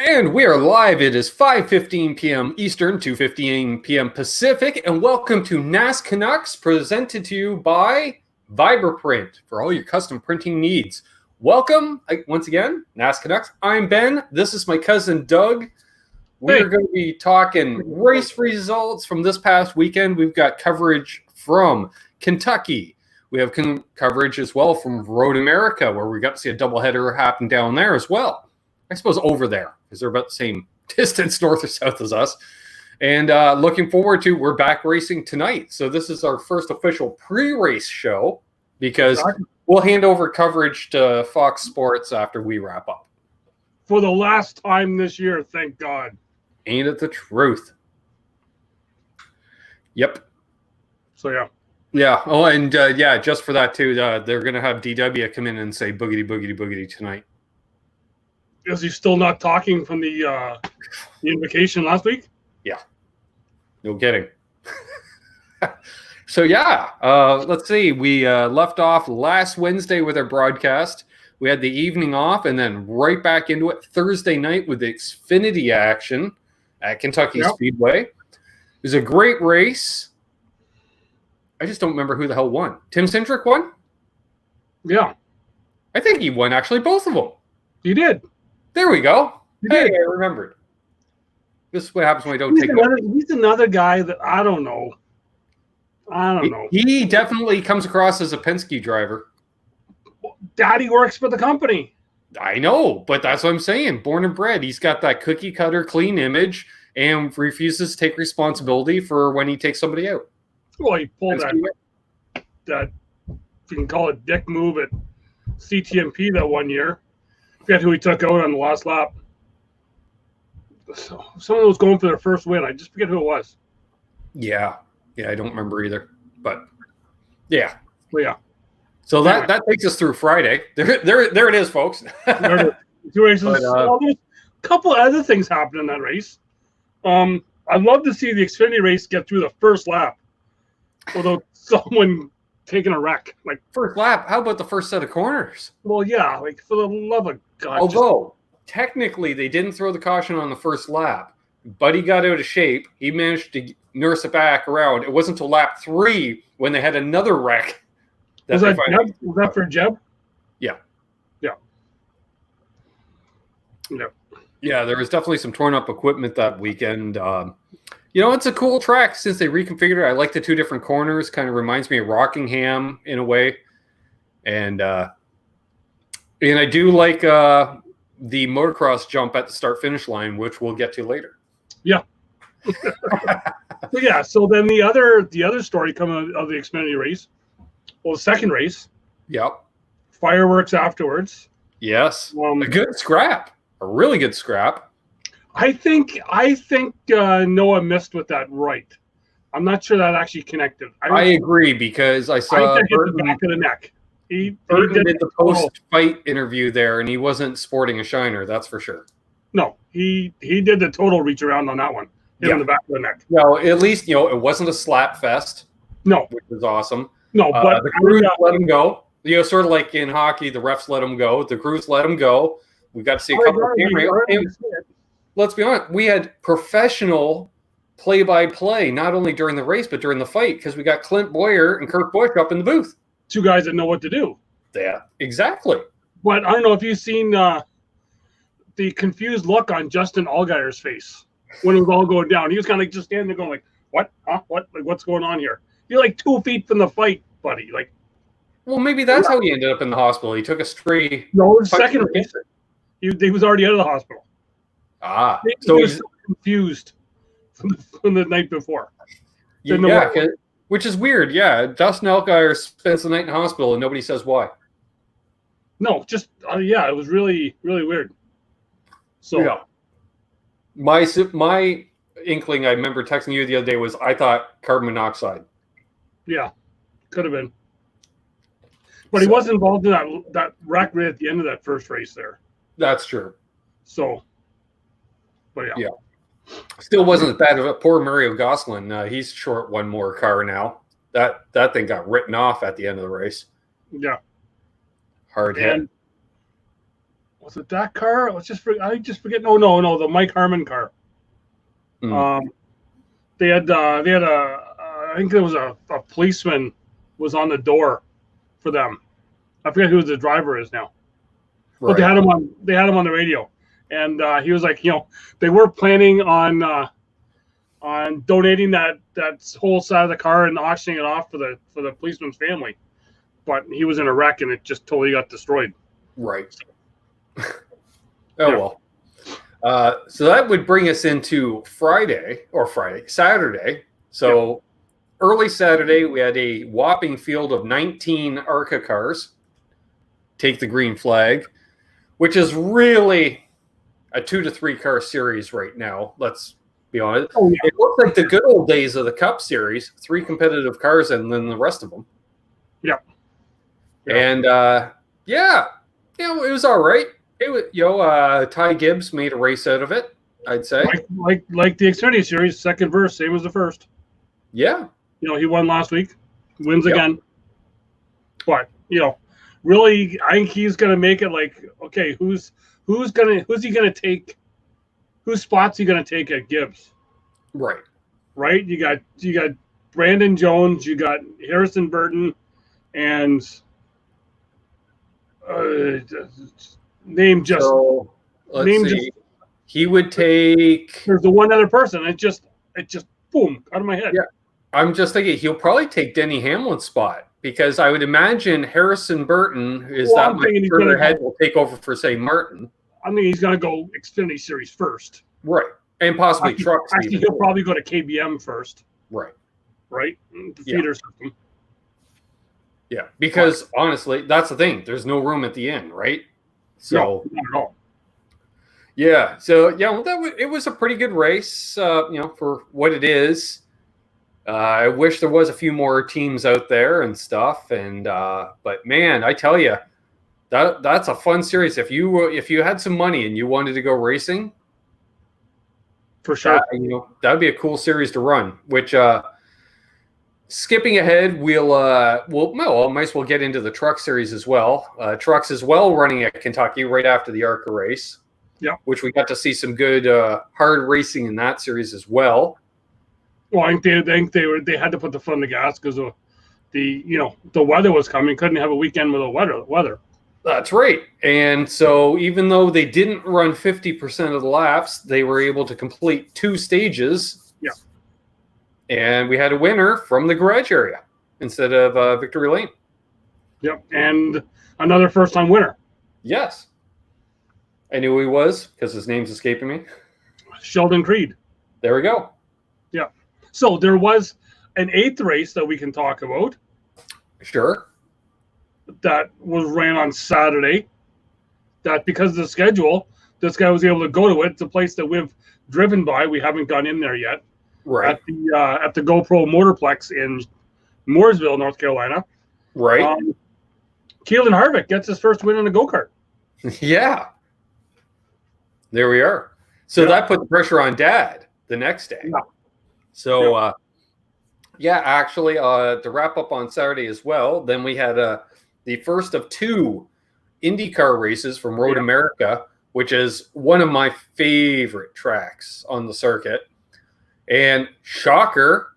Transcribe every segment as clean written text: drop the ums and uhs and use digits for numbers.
And we are live. It is 5:15 p.m. Eastern, 2:15 p.m. Pacific, and welcome to NasCanucks, presented to you by Viberprint for all your custom printing needs. Welcome once again, NasCanucks. I'm Ben. This is my cousin Doug. We're going to be talking race results from this past weekend. We've got coverage from Kentucky. We have coverage as well from Road America, where we got to see a doubleheader happen down there as well. I suppose over there, because they're about the same distance north or south as us. And looking forward to, we're back racing tonight. So this is our first official pre-race show, because we'll hand over coverage to Fox Sports after we wrap up. For the last time this year, thank God. Ain't it the truth? Yep. So, yeah. Yeah. Oh, and just for that, too, they're going to have DW come in and say boogity, boogity, boogity tonight. Is he still not talking from the invocation last week? Yeah. No kidding. So, let's see. We left off last Wednesday with our broadcast. We had the evening off and then right back into it Thursday night with the Xfinity action at Kentucky Speedway. It was a great race. I just don't remember who the hell won. Tim Cindric won? Yeah. I think he won, actually, both of them. He did. There we go. Hey, I remembered. This is what happens when I don't take it. He's another guy that I don't know. He definitely comes across as a Penske driver. Daddy works for the company. I know, but that's what I'm saying. Born and bred. He's got that cookie cutter clean image and refuses to take responsibility for when he takes somebody out. Well, he pulled that you can call it dick move at CTMP that one year. Forget who he took out on the last lap. So, someone was going for their first win. I just forget who it was. Yeah, I don't remember either. But yeah. Well, yeah. So that takes us through Friday. There it is, folks. There it is. 2 races. There's a couple other things happened in that race. I'd love to see the Xfinity race get through the first lap without someone taking a wreck. Like first lap. How about the first set of corners? Well, yeah, like for the love of God. Although technically they didn't throw the caution on the first lap. Buddy got out of shape. He managed to nurse it back around. It wasn't until lap 3 when they had another wreck. Was that for Jeb? Yeah. Yeah. Yeah, there was definitely some torn up equipment that weekend. It's a cool track since they reconfigured it. I like the 2 different corners. Kind of reminds me of Rockingham in a way. And I do like the motocross jump at the start-finish line, which we'll get to later. Yeah. So then the other story coming out of the Xfinity race, well, the second race. Yep. Fireworks afterwards. Yes. A good scrap. A really good scrap. I think Noah missed with that right. I'm not sure that actually connected. I agree because I saw Burton hit the back of the neck. Burton did the post-fight interview there, and he wasn't sporting a shiner. That's for sure. No, he did the total reach around on that one. Hit in the back of the neck. No, at least it wasn't a slap fest. No, which was awesome. No, but the crews let him go. Sort of like in hockey, the refs let him go. The crews let him go. We got to see a couple of cameras. Let's be honest, we had professional play-by-play, not only during the race, but during the fight, because we got Clint Boyer and Kirk Busch up in the booth. 2 guys that know what to do. Yeah, exactly. But I don't know if you've seen the confused look on Justin Allgaier's face when it was all going down. He was kind of just standing there going like, what? Huh? What? Like, what's going on here? You're like 2 feet from the fight, buddy. Like, well, maybe that's how he ended up in the hospital. He took a stray. No, the second race. He was already out of the hospital. So he was so confused from the night before. Which is weird. Yeah, Dustin Allgaier spends the night in the hospital and nobody says why. No, just it was really, really weird. So my inkling, I remember texting you the other day, was I thought carbon monoxide. Yeah, could have been. But he was involved in that wreck right at the end of that first race there. That's true. So, but yeah. Still wasn't as bad as poor Mario Gosselin. He's short one more car now. That thing got written off at the end of the race. Yeah. Hard hit. Was it that car? I just forget. No, the Mike Harmon car. They had I think there was a policeman was on the door for them. I forget who the driver is now, but they had him on the radio, and he was like, they were planning on donating that whole side of the car and auctioning it off for the policeman's family, but he was in a wreck and it just totally got destroyed. Right. Well. So that would bring us into Saturday. So early Saturday, we had a whopping field of 19 ARCA cars take the green flag, which is really a 2 to 3 car series right now. Let's be honest. Oh, yeah. It looks like the good old days of the Cup Series, 3 competitive cars and then the rest of them. Yeah. And, it was all right. It was, Ty Gibbs made a race out of it, I'd say. Like the Xfinity Series, second verse, same as the first. Yeah. He won last week, wins again. But, really, I think he's going to make it like, okay, who's he going to take? Whose spot's he going to take at Gibbs? Right. Right? You got Brandon Jones, you got Harrison Burton, and he would take. There's the one other person. It just boom out of my head. Yeah, I'm just thinking he'll probably take Denny Hamlin's spot because I would imagine Harrison Burton is that much further ahead. Will take over for say Martin. I mean, he's going to go Xfinity Series first, right, and possibly trucks. Actually, he'll probably go to KBM first, right, the feeder system. Yeah, because honestly, that's the thing. There's no room at the end, right? So, no, not at all. Yeah. So, it was a pretty good race, for what it is. I wish there was a few more teams out there and stuff. And but man, I tell you, that's a fun series. If you had some money and you wanted to go racing, for sure, that'd be a cool series to run. Which. Skipping ahead, we'll might as well get into the truck series as well. Trucks as well running at Kentucky right after the ARCA race. Yeah, which we got to see some good hard racing in that series as well. Well, I think they had to put the foot on the gas because of the weather was coming. Couldn't have a weekend with the weather. That's right. And so even though they didn't run 50% of the laps, they were able to complete 2 stages. Yeah. And we had a winner from the garage area instead of Victory Lane. Yep, and another first-time winner. Yes. I knew who he was because his name's escaping me. Sheldon Creed. There we go. Yeah. So there was an 8th race that we can talk about. Sure. That was ran on Saturday. That because of the schedule, this guy was able to go to it. It's a place that we've driven by. We haven't gone in there yet. Right. At the GoPro Motorplex in Mooresville, North Carolina. Right. Keelan Harvick gets his first win in a go-kart. Yeah. There we are. So that put the pressure on Dad the next day. Yeah. So, actually, to wrap up on Saturday as well, then we had the first of 2 IndyCar races from Road America, which is one of my favorite tracks on the circuit. And shocker,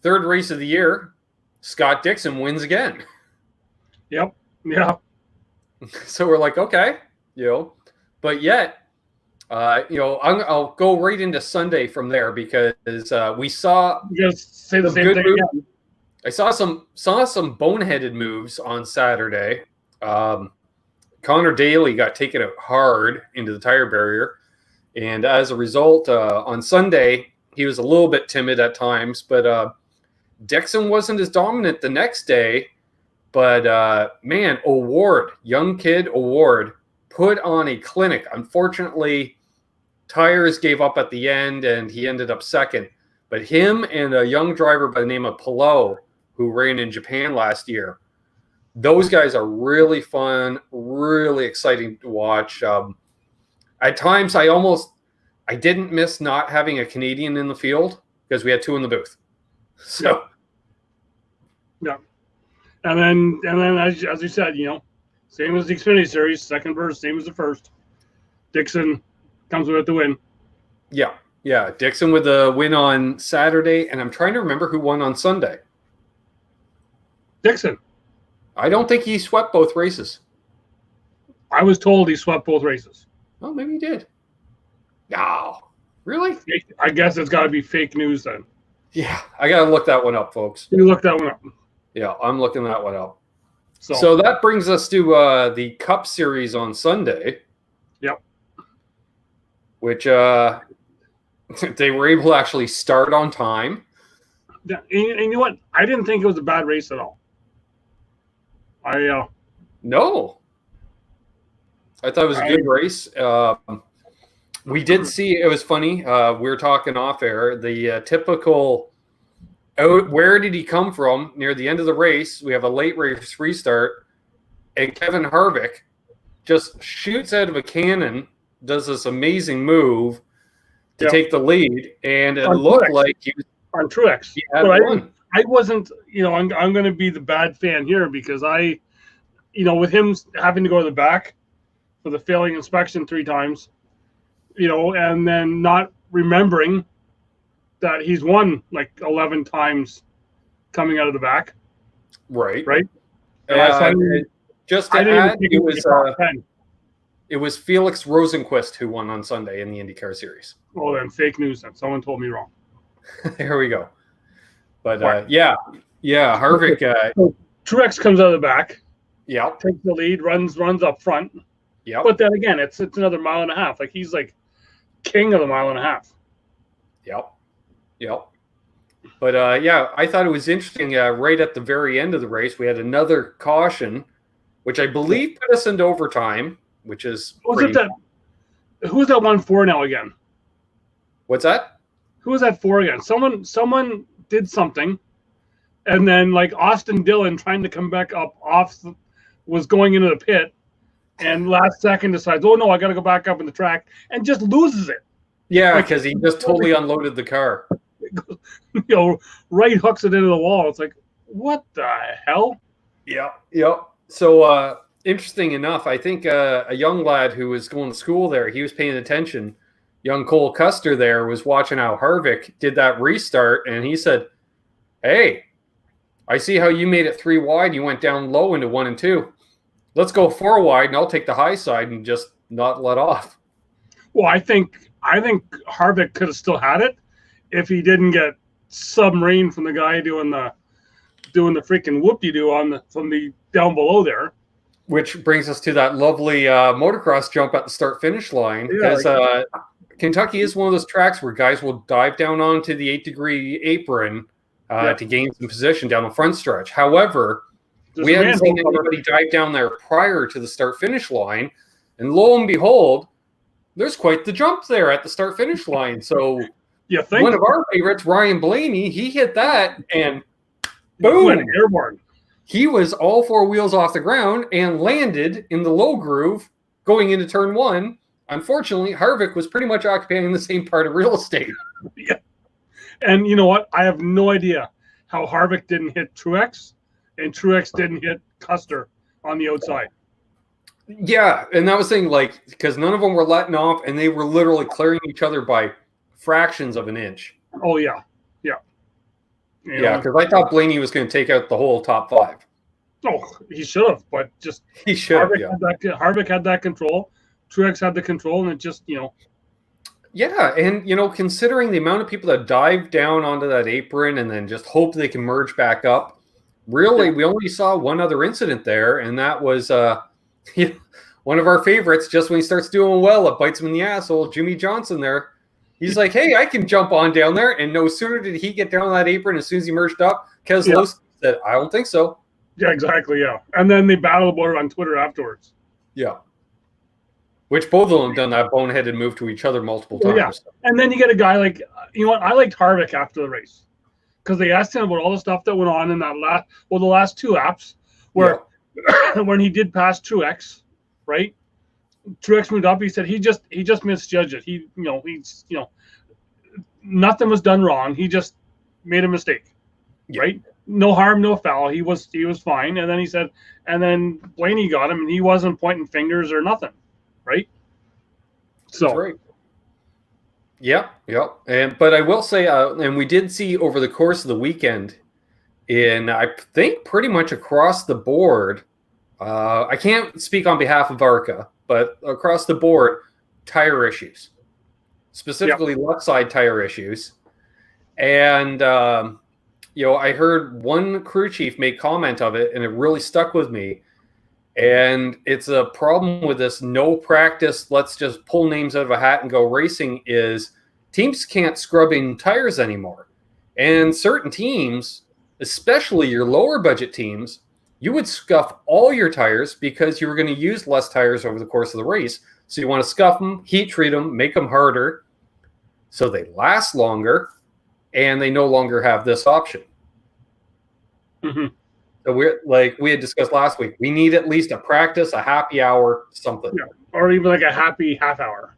3rd race of the year, Scott Dixon wins again. Yep. Yeah. So we're like, okay, but yet, I'll go right into Sunday from there because we saw. You guys say the same thing again. I saw some boneheaded moves on Saturday. Connor Daly got taken out hard into the tire barrier, and as a result, on Sunday he was a little bit timid at times. But Dixon wasn't as dominant the next day. But young kid Award put on a clinic. Unfortunately, tires gave up at the end, and he ended up second. But him and a young driver by the name of Pillow, who ran in Japan last year, those guys are really fun, really exciting to watch. At times, I didn't miss not having a Canadian in the field because we had 2 in the booth. So, yeah. And then as you said, Same as the Xfinity Series, second verse, same as the first. Dixon comes with the win. Yeah. Yeah. Dixon with the win on Saturday. And I'm trying to remember who won on Sunday. Dixon. I don't think he swept both races. I was told he swept both races. Oh, maybe he did. No. Really? I guess it's got to be fake news then. Yeah. I got to look that one up, folks. You look that one up. Yeah, I'm looking that one up. So, So that brings us to the Cup Series on Sunday. Yep. Which they were able to actually start on time. Yeah, and you know what? I didn't think it was a bad race at all. No. I thought it was a good race. We did see, it was funny, we were talking off air, the typical, where did he come from near the end of the race? We have a late race restart, and Kevin Harvick just shoots out of a cannon, does this amazing move to take the lead, and it looked like he was on Truex. But I wasn't, I'm going to be the bad fan here because with him having to go to the back for the failing inspection 3 times, and then not remembering that he's won like 11 times coming out of the back. Right. Just to add, it was Felix Rosenqvist who won on Sunday in the IndyCar Series. Oh, then fake news then. Someone told me wrong. There we go. But Harvick. So Truex comes out of the back. Yeah. Takes the lead, runs up front. Yeah. But then again, it's another mile and a half. Like he's like king of the mile and a half. Yep. But I thought it was interesting. Right at the very end of the race, we had another caution, which I believe put us into overtime, which is who was that one for now again? What's that? Who was that for again? Someone did something, and then like Austin Dillon trying to come back up was going into the pit, and last second decides, oh no, I got to go back up in the track, and just loses it. Yeah, because he just totally unloaded the car. Right hooks it into the wall. It's like, what the hell? Yeah. So interesting enough, I think a young lad who was going to school there, he was paying attention. Young Cole Custer there was watching how Harvick did that restart, and he said, hey, I see how you made it 3 wide. You went down low into 1 and 2. Let's go 4 wide, and I'll take the high side and just not let off. Well, I think Harvick could have still had it if he didn't get submarined from the guy doing the freaking whoop-de-doo from the down below there. Which brings us to that lovely motocross jump at the start-finish line. Because Kentucky is one of those tracks where guys will dive down onto the 8-degree apron to gain some position down the front stretch. However, we hadn't seen anybody dive down there prior to the start-finish line. And lo and behold, there's quite the jump there at the start-finish line. So one of our favorites, Ryan Blaney, he hit that and boom. Went airborne. He was all 4 wheels off the ground and landed in the low groove going into turn 1. Unfortunately, Harvick was pretty much occupying the same part of real estate. Yeah. And you know what? I have no idea how Harvick didn't hit Truex and Truex didn't hit Custer on the outside. Yeah, and that was the thing, because none of them were letting off, and they were literally clearing each other by fractions of an inch. Oh, yeah. Yeah, because I thought Blaney was going to take out the whole top 5. Oh, he should have, but just he should have. Harvick had that control. Truex had the control, and it just, Yeah, and, considering the amount of people that dive down onto that apron and then just hope they can merge back up, really, we only saw one other incident there, and that was one of our favorites. Just when he starts doing well, it bites him in the asshole. Jimmy Johnson there. He's like, hey, I can jump on down there. And no sooner did he get down that apron, as soon as he merged up, Keselowski said, I don't think so. Yeah, exactly, yeah. And then they battled about it on Twitter afterwards. Yeah. Which both of them done that boneheaded move to each other multiple times. Yeah. And then you get a guy like, I liked Harvick after the race. Because they asked him about all the stuff that went on in that the last 2 laps where when he did pass Truex, right? Truex moved up. He said he just misjudged it. Nothing was done wrong. He just made a mistake, right? no harm, no foul. He was fine. And then he said, and then Blaney got him, and he wasn't pointing fingers or nothing, right? So That's right. Yep. But I will say, and we did see over the course of the weekend, I think pretty much across the board. I can't speak on behalf of ARCA, but across the board, tire issues, specifically left side tire issues. And, I heard one crew chief make comment of it, and it really stuck with me. And it's a problem with this no practice, let's just pull names out of a hat and go racing, is teams can't scrub in tires anymore. And certain teams, especially your lower budget teams, you would scuff all your tires because you were going to use less tires over the course of the race. So you want to scuff them, heat treat them, make them harder so they last longer, and they no longer have this option. Mm-hmm. So we had discussed last week, we need at least a practice, a happy hour, something. Yeah. Or even like a happy half hour.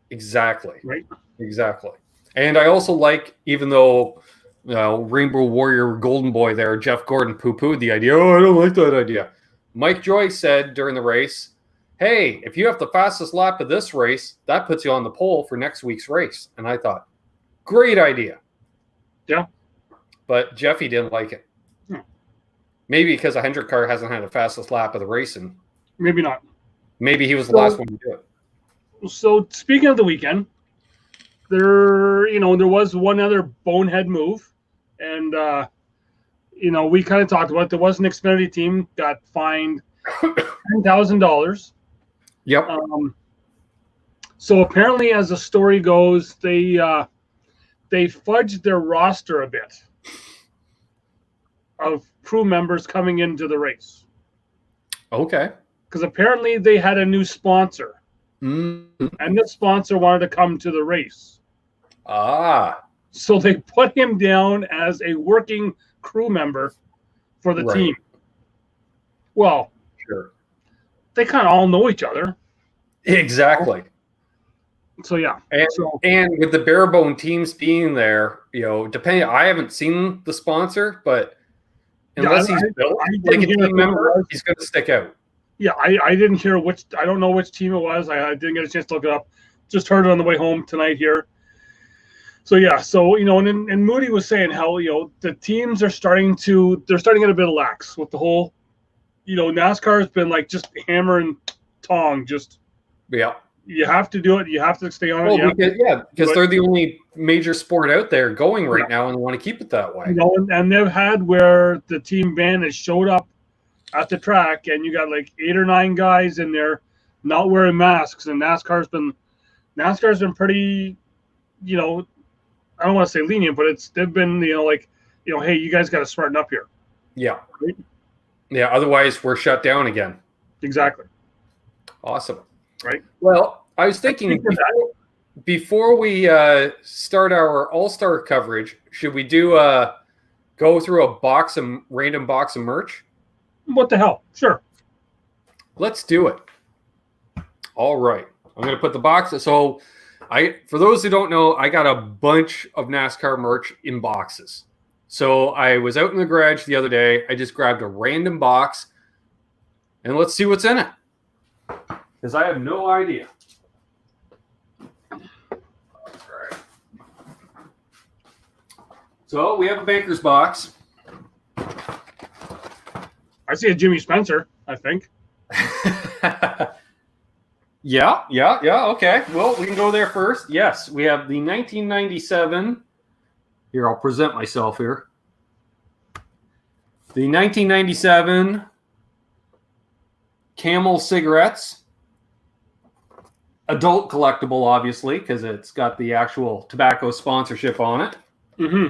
Exactly. Right. Exactly. And I also like, even though Rainbow Warrior Golden Boy there, Jeff Gordon poo-pooed the idea. Oh, I don't like that idea. Mike Joy said during the race, hey, if you have the fastest lap of this race, that puts you on the pole for next week's race. And I thought, great idea. Yeah. But Jeffy didn't like it. Maybe because a Hendrick car hasn't had the fastest lap of the race. And maybe not. Maybe he was the last one to do it. So speaking of the weekend, there was one other bonehead move. And, we kind of talked about it. There was an Xfinity team got fined $10,000. Yep. So apparently, as the story goes, they fudged their roster a bit of crew members coming into the race. Okay. Because apparently they had a new sponsor. Mm-hmm. And this sponsor wanted to come to the race. Ah. So they put him down as a working crew member for the team. Well, sure. They kind of all know each other. Exactly. So, yeah. And with the bare bone teams being there, depending, I haven't seen the sponsor, but unless he's built like a team member, he's going to stick out. Yeah, I didn't hear I don't know which team it was. I didn't get a chance to look it up. Just heard it on the way home tonight here. So, yeah. So, and Moody was saying how, the teams are starting to get a bit lax with the whole, NASCAR has been like just hammer and tong, just. Yeah. You have to do it. You have to stay on it. Because they're the only major sport out there going right now, and they want to keep it that way. And they've had where the team van has showed up at the track, and you got like 8 or 9 guys in there not wearing masks, and NASCAR's been pretty, I don't want to say lenient, but they've been, hey, you guys got to smarten up here. Yeah. Right? Yeah. Otherwise, we're shut down again. Exactly. Awesome. Right. Well, I was thinking before we start our All-Star coverage, should we go through a random box of merch? What the hell? Sure. Let's do it. All right. I'm going to put the box. So for those who don't know, I got a bunch of NASCAR merch in boxes. So I was out in the garage the other day. I just grabbed a random box, and let's see what's in it. Because I have no idea. All right. So we have a banker's box. I see a Jimmy Spencer, I think. Yeah. Okay. Well, we can go there first. Yes, we have the 1997. Here, I'll present myself here. The 1997 Camel cigarettes. Adult collectible, obviously, because it's got the actual tobacco sponsorship on it. Mm-hmm.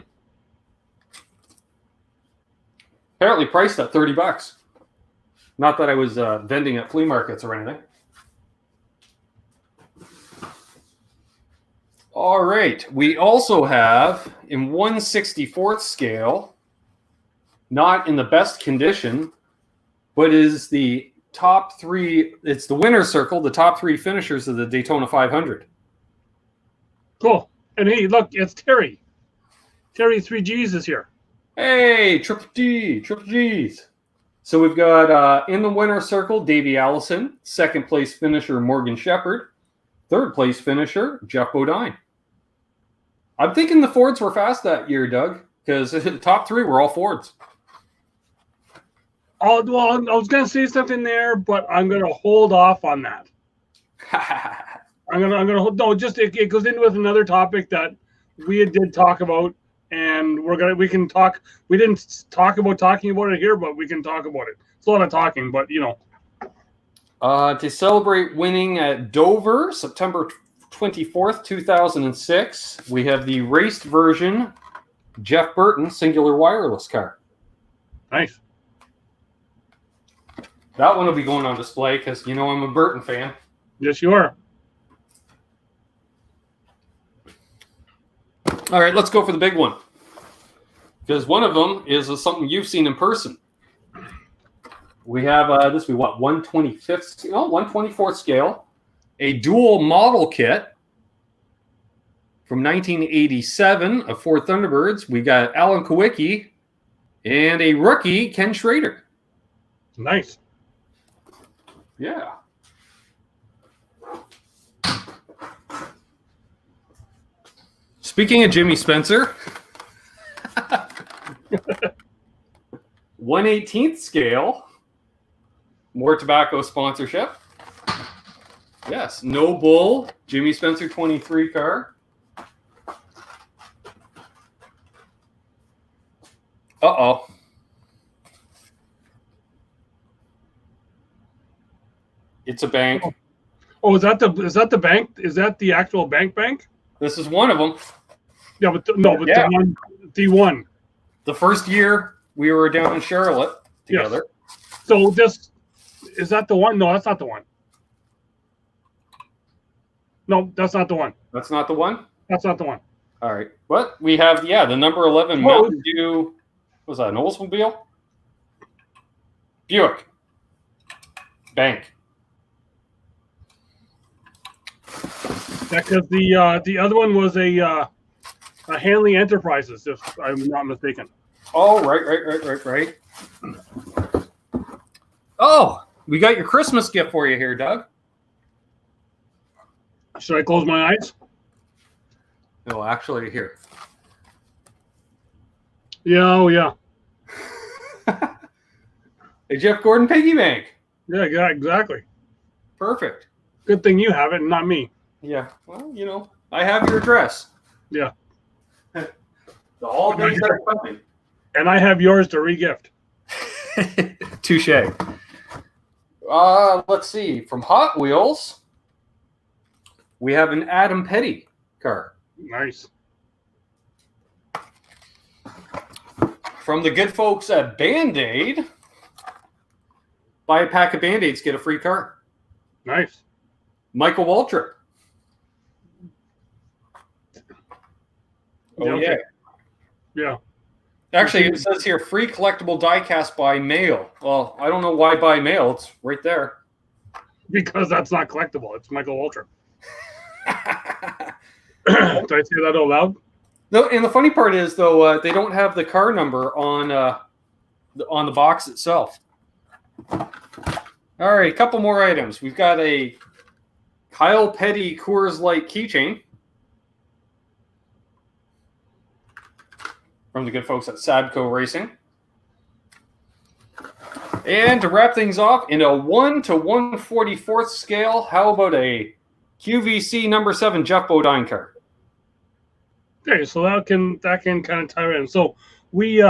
Apparently priced at $30. Not that I was vending at flea markets or anything. All right. We also have, in 1/64th scale, not in the best condition, but is the top 3, it's the winner's circle, the top 3 finishers of the Daytona 500. Cool. And hey, look, it's Terry. Terry 3Gs is here. Hey, Triple G's. So we've got in the winner's circle, Davey Allison. Second place finisher, Morgan Shepherd. Third place finisher, Jeff Bodine. I'm thinking the Fords were fast that year, Doug, because the top three were all Fords. Oh, well, I was going to say something there, but I'm going to hold off on that. I'm gonna hold. No, just it goes in with another topic that we did talk about, and we can talk. We didn't talk about talking about it here, but we can talk about it. It's a lot of talking, but To celebrate winning at Dover, September 24th, 2006, we have the raced version Jeff Burton singular wireless car. Nice. That one will be going on display because I'm a Burton fan. Yes, you are. All right, let's go for the big one. Because one of them is something you've seen in person. We have 124th scale, a dual model kit from 1987 of Ford Thunderbirds. We got Alan Kowicki and a rookie, Ken Schrader. Nice. Yeah. Speaking of Jimmy Spencer, 1/18th scale, more tobacco sponsorship. Yes, No Bull, Jimmy Spencer 23 car. Uh-oh. It's a bank. Oh, is that the bank? Is that the actual bank? This is one of them. Yeah, but Yeah. the one. The first year we were down in Charlotte together. Yes. So is that the one? No, that's not the one. No, that's not the one. That's not the one? That's not the one. All right. What? We have, the number 11 Mountain Dew. What was that, an Oldsmobile? Buick. Bank. Because the other one was a Hanley Enterprises, if I'm not mistaken. Oh, right. Oh, we got your Christmas gift for you here, Doug. Should I close my eyes? No, actually, here. Yeah, oh yeah. A Jeff Gordon piggy bank. Yeah, exactly. Perfect. Good thing you have it and not me. Yeah. Well, I have your address. Yeah. The holidays are coming. And I have yours to re-gift. Touche. Let's see. From Hot Wheels, we have an Adam Petty car. Nice. From the good folks at Band-Aid, buy a pack of Band-Aids, get a free car. Nice. Michael Waltrip. Oh, okay. Yeah. Actually, it says here, free collectible die-cast by mail. Well, I don't know why by mail. It's right there. Because that's not collectible. It's Michael Waltrip. Did I say that out loud? No, and the funny part is, though, they don't have the car number on the box itself. All right, a couple more items. We've got a Kyle Petty Coors Light keychain from the good folks at Sadco Racing. And to wrap things off, in a 1 to 1/44th scale, how about a QVC number 7 Jeff Bodine car? Okay, so that can kind of tie in. So we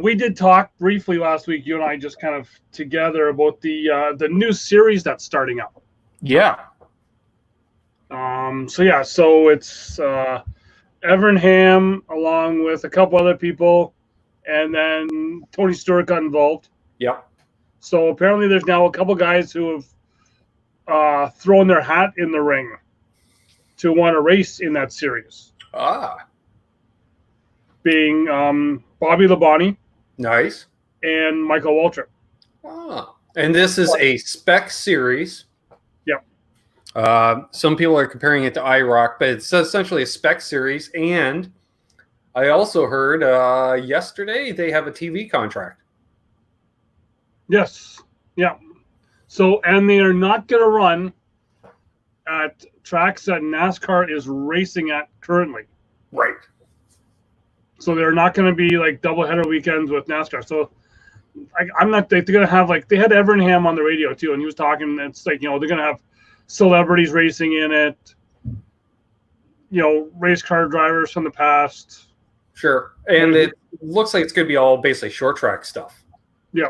we did talk briefly last week, you and I, just kind of together about the new series that's starting up. Yeah. So it's Evernham along with a couple other people, and then Tony Stewart got involved. Yep. So apparently there's now a couple guys who have thrown their hat in the ring to want to race in that series. Being Bobby Labonte. Nice. And Michael Waltrip. And this is a spec series. Yep. Some people are comparing it to IROC, but it's essentially a spec series. And I also heard yesterday they have a TV contract. Yes. Yeah. So, and they are not going to run at tracks that NASCAR is racing at currently. Right. So they're not going to be like doubleheader weekends with NASCAR. So I'm not. They're going to have like they had Evernham on the radio too, and he was talking. It's like they're going to have celebrities racing in it. Race car drivers from the past. Sure, and it looks like it's going to be all basically short track stuff. Yeah.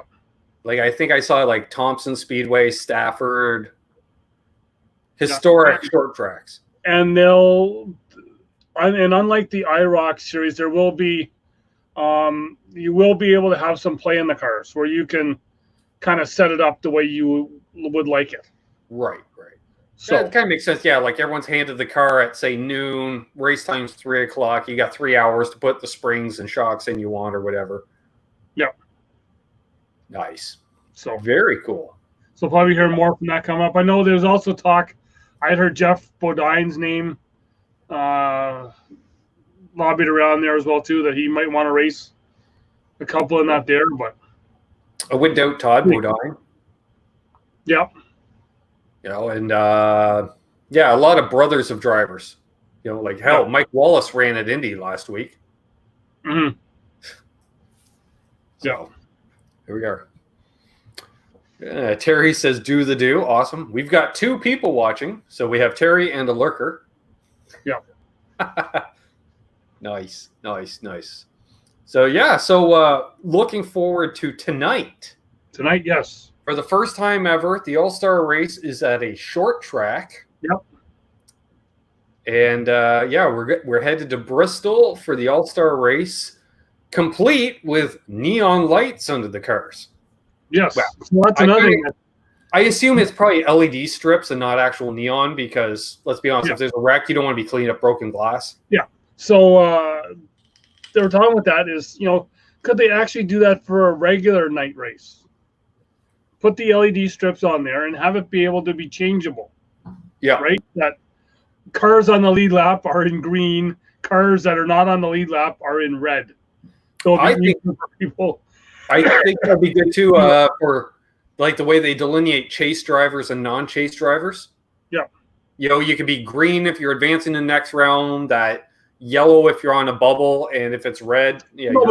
Like I think I saw like Thompson Speedway, Stafford, historic short tracks. And unlike the IROC series, there will be, you will be able to have some play in the cars where you can kind of set it up the way you would like it. Right. So it kind of makes sense. Yeah, like everyone's handed the car at say noon, race time's 3 o'clock. You got 3 hours to put the springs and shocks in you want or whatever. Yeah. Nice. So very cool. So probably hear more from that come up. I know there's also talk. I heard Jeff Bodine's name lobbied around there as well too, that he might want to race a couple in that there, but I wouldn't doubt Todd Bodine. Yep. And a lot of brothers of drivers. Like hell, Mike Wallace ran at Indy last week. Mm-hmm. So, here we are. Terry says, do the do. Awesome. We've got 2 people watching. So we have Terry and a lurker. Yeah. Nice. So, looking forward to tonight. Tonight, yes. For the first time ever, the All-Star Race is at a short track. Yep. And, we're headed to Bristol for the All-Star Race, complete with neon lights under the cars. Yes. Well, so that's another thing. I assume it's probably LED strips and not actual neon because, let's be honest, if there's a wreck, you don't want to be cleaning up broken glass. Yeah. So they were talking about that is, could they actually do that for a regular night race? Put the LED strips on there and have it be able to be changeable. Yeah. Right? That cars on the lead lap are in green. Cars that are not on the lead lap are in red. So I think for people. I think that'd be good too for like the way they delineate chase drivers and non-chase drivers. Yeah. You can be green if you're advancing the next round, that yellow if you're on a bubble, and if it's red. Yeah. No,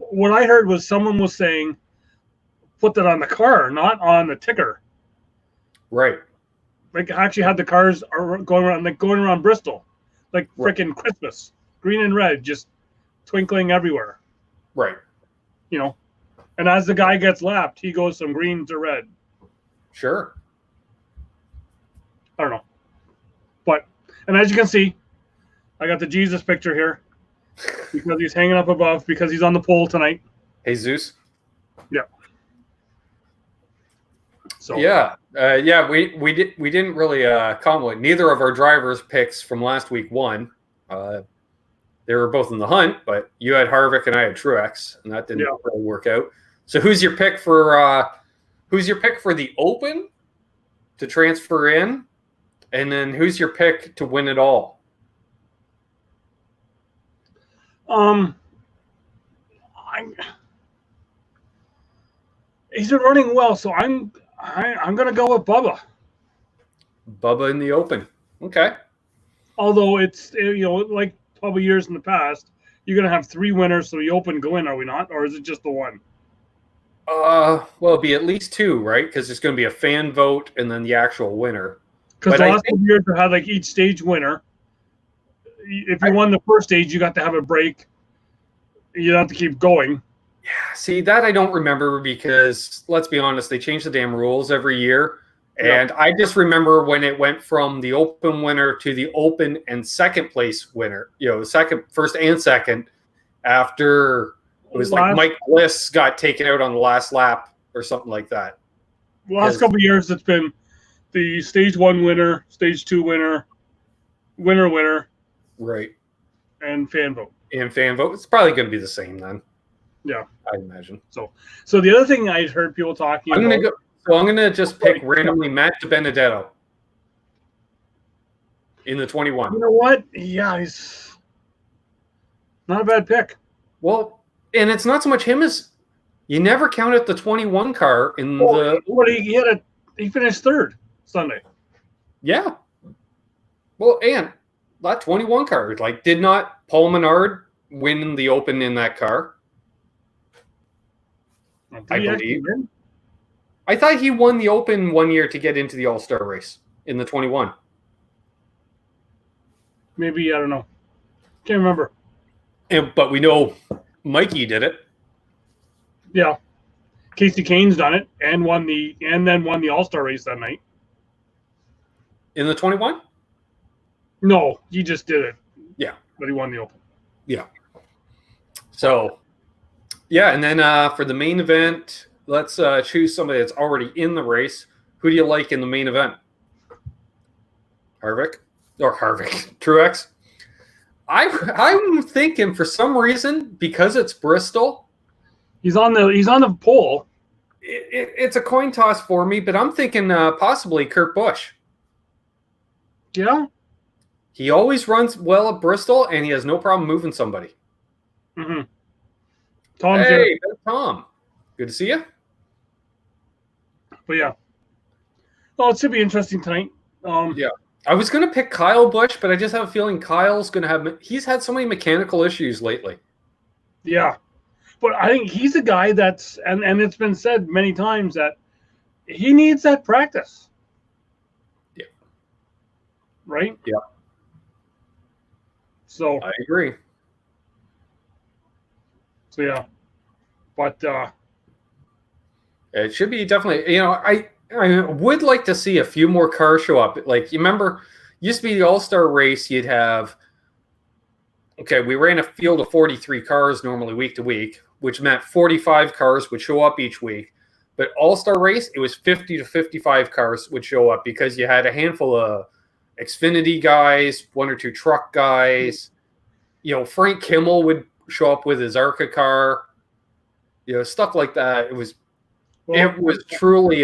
what I heard was someone was saying, put that on the car, not on the ticker. Right. Like actually had the cars going around Bristol, like freaking Christmas, green and red, just twinkling everywhere. Right. And as the guy gets lapped, he goes from green to red. Sure. I don't know. And as you can see, I got the Jesus picture here because he's hanging up above because he's on the pole tonight. Jesus. Yeah. So we didn't really comment. Neither of our drivers' picks from last week won. They were both in the hunt, but you had Harvick and I had Truex, and that didn't really work out. So who's your pick for the Open to transfer in, and then who's your pick to win it all? He's been running well, so I'm going to go with Bubba. Bubba in the Open. Okay. Although it's, like probably years in the past, you're going to have 3 winners, so the Open go in, are we not? Or is it just the one? Well, it'll be at least 2, right? Because there's going to be a fan vote and then the actual winner. Because the last couple years, they had like each stage winner. If you won the first stage, you got to have a break. You don't have to keep going. Yeah, see, that I don't remember because, let's be honest, they change the damn rules every year. And I just remember when it went from the Open winner to the Open and second place winner, first and second, after it was like Mike Bliss got taken out on the last lap or something like that. The last couple of years, it's been the stage 1 winner, stage 2 winner, winner. Right. And fan vote. It's probably going to be the same then. Yeah. I'd imagine. So the other thing I'd heard people talking about. I'm going to just pick randomly Matt DiBenedetto in the 21. You know what? Yeah, Not a bad pick. Well, and it's not so much him as you never counted the 21 car in the. What he finished third Sunday. Yeah. Well, and that 21 car, like, did not Paul Menard win the Open in that car? I believe. I thought he won the Open one year to get into the All-Star race in the 21. Maybe, I don't know. Can't remember. But we know Mikey did it. Yeah. Casey Kane's done it and then won the All-Star race that night. In the 21? No, he just did it. Yeah. But he won the Open. Yeah. So, yeah, and then for the main event, let's choose somebody that's already in the race. Who do you like in the main event? Harvick? Truex? I'm thinking for some reason, because it's Bristol, he's on the pole. It's a coin toss for me, but I'm thinking possibly Kurt Busch. Yeah. He always runs well at Bristol, and he has no problem moving somebody. Mm-hmm. Hey, Tom. Good to see you. But yeah. Well, it should be interesting tonight. Yeah. I was going to pick Kyle Busch, but I just have a feeling Kyle's going to have – he's had so many mechanical issues lately. Yeah. But I think he's a guy that's – and it's been said many times that he needs that practice. Yeah. Right? Yeah. So I agree. So yeah. But it should be definitely – I would like to see a few more cars show up. Like, you remember, used to be the All-Star race, you'd have, we ran a field of 43 cars normally week to week, which meant 45 cars would show up each week. But All-Star race, it was 50 to 55 cars would show up because you had a handful of Xfinity guys, one or two truck guys. Frank Kimmel would show up with his ARCA car, stuff like that. It was truly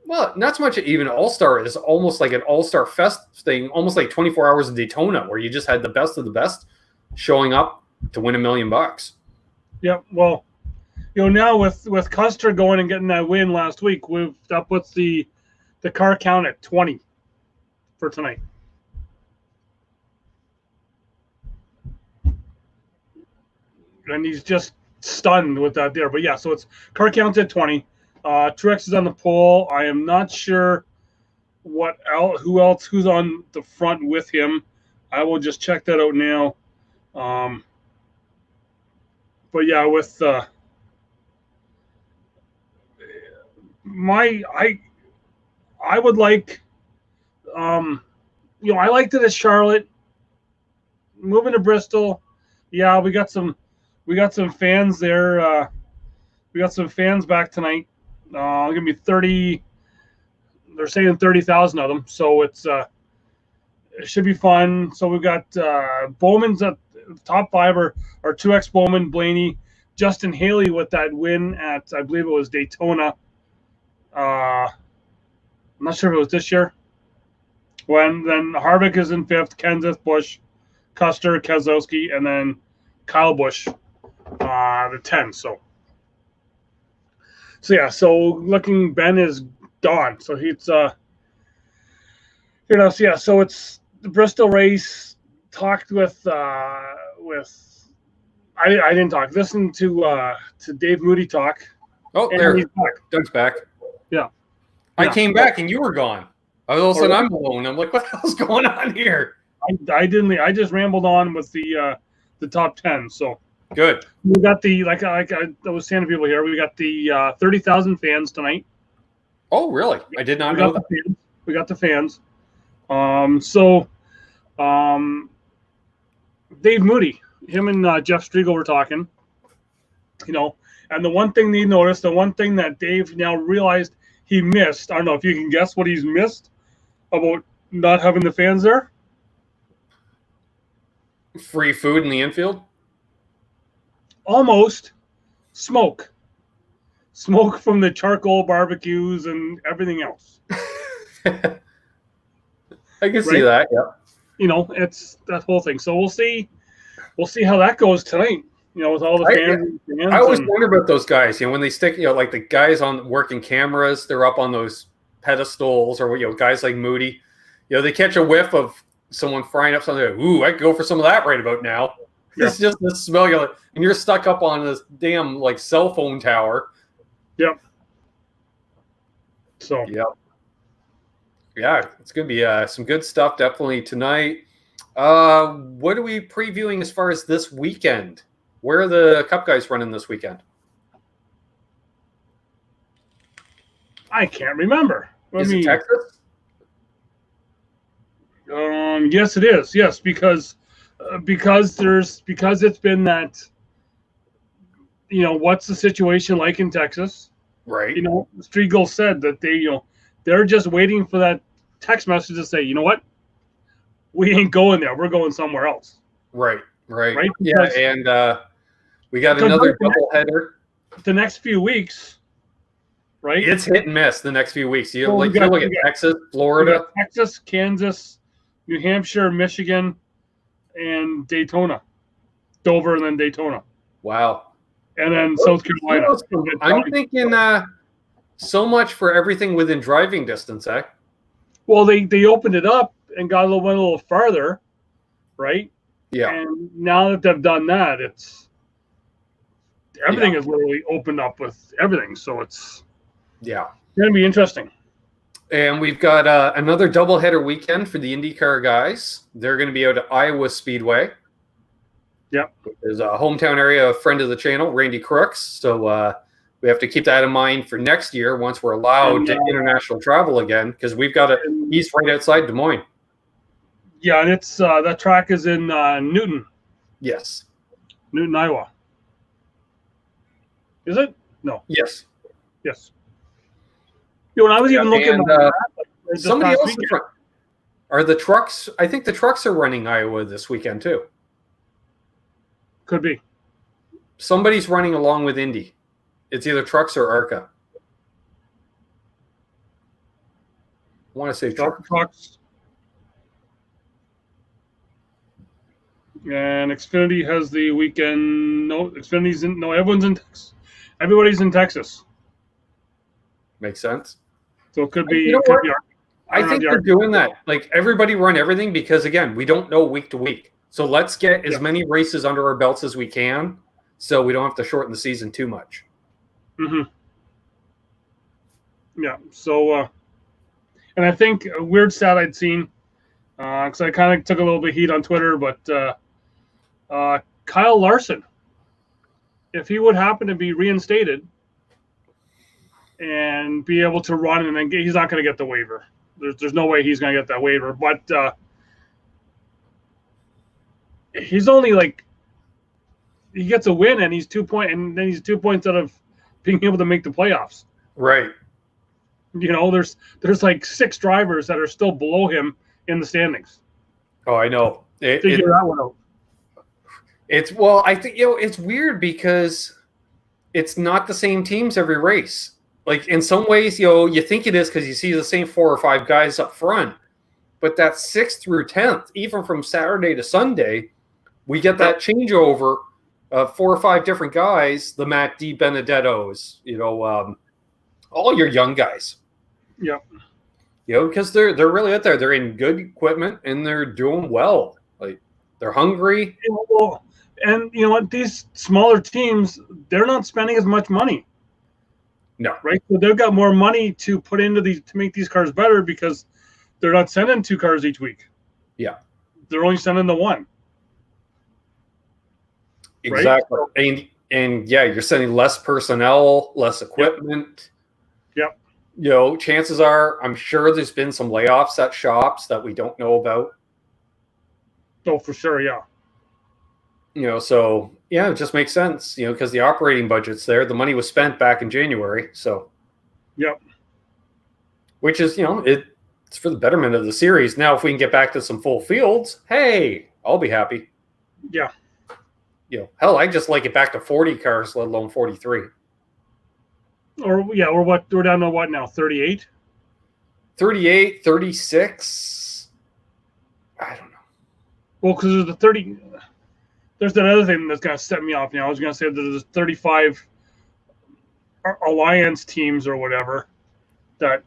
not so much even All-Star. It's almost like an All-Star Fest thing, almost like 24 Hours of Daytona, where you just had the best of the best showing up to win $1 million. Yeah, well, now with Custer going and getting that win last week, that puts the car count at 20 for tonight. And he's just stunned with that there. But yeah, so it's car count's at 20. Truex is on the pole. I am not sure who's on the front with him. I will just check that out now. But yeah, with I would like I liked it as Charlotte moving to Bristol. Yeah, we got some fans there. We got some fans back tonight. Gonna be 30. They're saying 30,000 of them, so it should be fun. So we've got Bowman's at top 5 are 2X Bowman, Blaney, Justin Haley with that win at, I believe it was Daytona. I'm not sure if it was this year. Then Harvick is in 5th, Kenseth, Busch, Custer, Keselowski, and then Kyle Busch, the 10. So yeah, so looking, Ben is gone. So he's so yeah, so it's the Bristol race. Talked with I didn't talk. Listen to Dave Moody talk. Oh, there. Doug's back. Yeah. I came back and you were gone. All of a sudden I'm alone. I'm like, what the hell's going on here? I didn't. I just rambled on with the top 10. So good. We got the like I was saying to people here. We got the 30,000 fans tonight. Oh, really? I did not know that. We got the fans. Dave Moody, him and Jeff Striegel were talking. And the one thing they noticed, the one thing that Dave now realized he missed. I don't know if you can guess what he's missed about not having the fans there. Free food in the infield? Almost. Smoke from the charcoal barbecues and everything else. I can see that, yeah. It's that whole thing. So we'll see. we'll see how that goes tonight. With all the fans. I always wonder about those guys. When they stick, like the guys on working cameras, they're up on those pedestals, or guys like Moody. They catch a whiff of someone frying up something. Like, ooh, I could go for some of that right about now. Yeah. It's just the smell, and you're stuck up on this damn cell phone tower. Yep. So. Yep. Yeah, it's gonna be some good stuff definitely tonight. What are we previewing as far as this weekend? Where are the Cup guys running this weekend? I can't remember. Is it Texas? Yes, it is. Yes, because it's been that. What's the situation like in Texas? Right. Striegel said that they're just waiting for that text message to say, you know what, we ain't going there. We're going somewhere else. Right. Yeah, and we got another doubleheader. The next few weeks, right? It's hit and miss the next few weeks. You look at Texas, Florida. Texas, Kansas, New Hampshire, Michigan, and Daytona. Dover and then Daytona. Wow. And then South Carolina. I'm thinking so much for everything within driving distance, eh? Well, they opened it up and went a little farther, right? Yeah. And now that they've done that, everything is literally opened up with everything. So it's going to be interesting. And we've got another doubleheader weekend for the IndyCar guys. They're going to be out at Iowa Speedway. Yep. There's a hometown area, a friend of the channel, Randy Crooks. So we have to keep that in mind for next year once we're allowed to international travel again, because we've got he's right outside Des Moines. Yeah, and it's that track is in Newton. Yes. Newton, Iowa. Is it? No. Yes. When I was even looking at somebody else in front. Are the trucks? I think the trucks are running Iowa this weekend too. Could be. Somebody's running along with Indy. It's either trucks or ARCA. I want to say trucks. And Xfinity has the weekend. No, Xfinity's in. No, everyone's in Texas. Everybody's in Texas. Makes sense. So it could be. You know what? I think they're doing that. Like everybody run everything because again, we don't know week to week. So let's get as many races under our belts as we can, so we don't have to shorten the season too much. Mm-hmm. Yeah. So, and I think a weird stat I'd seen, because I kind of took a little bit of heat on Twitter, but Kyle Larson, if he would happen to be reinstated and be able to run, and then he's not going to get the waiver. There's no way he's going to get that waiver, but he's only he gets a win and he's 2 points, and then he's 2 points out of being able to make the playoffs. Right. There's 6 drivers that are still below him in the standings. Oh, I know. Figure that one out. I think it's weird because it's not the same teams every race. Like in some ways, you think it is because you see the same 4 or 5 guys up front, but that 6th through 10th, even from Saturday to Sunday, we get that changeover of 4 or 5 different guys, the Matt D. Benedettos, all your young guys. Yep. Because they're really out there. They're in good equipment and they're doing well. Like they're hungry. And you know what? These smaller teams, they're not spending as much money. No. Right? So they've got more money to put into to make these cars better because they're not sending 2 cars each week. Yeah. They're only sending the 1. Exactly. Right? And you're sending less personnel, less equipment. Yep. Chances are, I'm sure there's been some layoffs at shops that we don't know about. Oh, for sure, yeah. So it just makes sense, because the operating budget's there. The money was spent back in January, so. Yep. Which is, it's for the betterment of the series. Now, if we can get back to some full fields, hey, I'll be happy. Yeah. Hell, I just like it back to 40 cars, let alone 43. We're down to what now? 38? 38, 36. I don't know. Well, because there's the 30. there's that other thing that's gonna set me off now. I was gonna say there's 35 alliance teams or whatever that,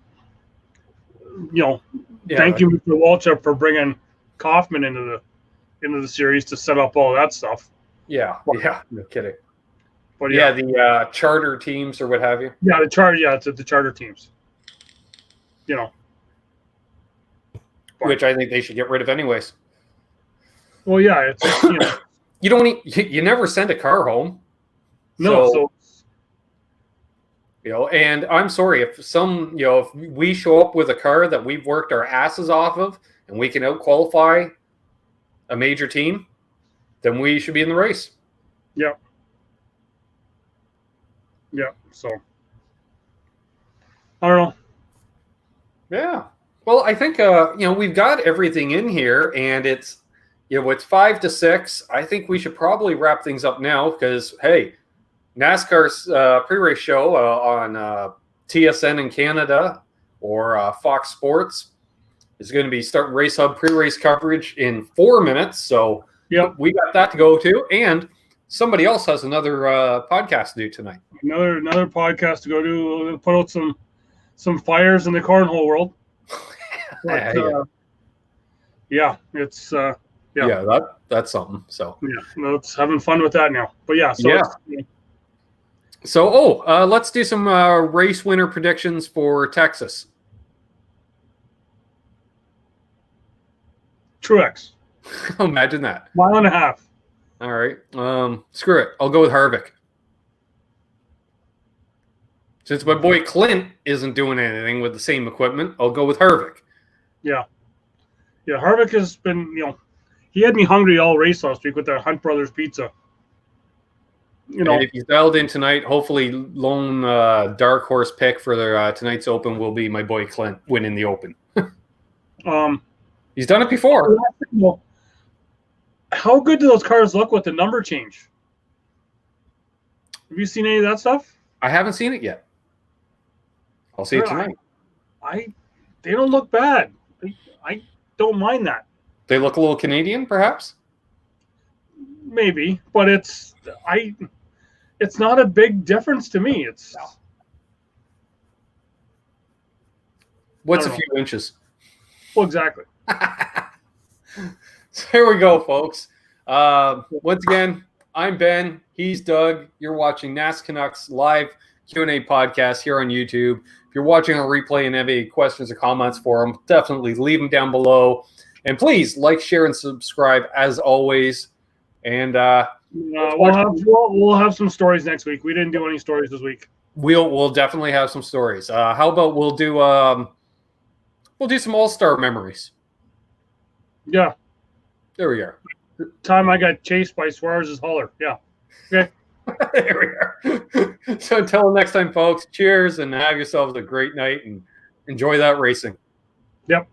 thank you, Mr. Walchuk, for bringing Kaufman into the series to set up all that stuff. Yeah, no kidding. But the charter teams or what have you. Yeah, the charter teams. Which I think they should get rid of anyways. Well, yeah, it's you never send a car home. No, and I'm sorry if if we show up with a car that we've worked our asses off of and we can out-qualify a major team, then we should be in the race. Yeah. So I don't know. Yeah. Well, I think we've got everything in here, and it's it's 5 to 6. I think we should probably wrap things up now because hey, NASCAR's pre-race show on TSN in Canada or Fox Sports is going to be starting Race Hub pre-race coverage in 4 minutes. So we got that to go to, and somebody else has another podcast to do tonight. Another podcast to go to. Put out some fires in the cornhole world. But, it's that's something. So it's having fun with that now. But So let's do some race winner predictions for Texas. Truex. Imagine that. 1.5. All right. Screw it. I'll go with Harvick. Since my boy Clint isn't doing anything with the same equipment, I'll go with Harvick. Yeah, Harvick has been, he had me hungry all race last week with that Hunt Brothers pizza. And if he's dialed in tonight, hopefully lone dark horse pick for their tonight's Open will be my boy Clint winning the Open. He's done it before. How good do those cars look with the number change? Have you seen any of that stuff? I haven't seen it yet. I'll see it tonight. They don't look bad. I don't mind that. They look a little Canadian, perhaps? Maybe, but it's not a big difference to me. What's a few inches? Well, exactly. So here we go, folks. Once again, I'm Ben. He's Doug. You're watching NasCanucks live Q&A podcast here on YouTube. If you're watching on replay and have any questions or comments for them, definitely leave them down below. And please like, share, and subscribe as always. And we'll have some stories next week. We didn't do any stories this week. We'll definitely have some stories. How about we'll do some All-Star memories. Yeah. There we are. The time I got chased by Suarez's hauler. Yeah. Okay. There we are. So until next time, folks, cheers and have yourselves a great night and enjoy that racing. Yep.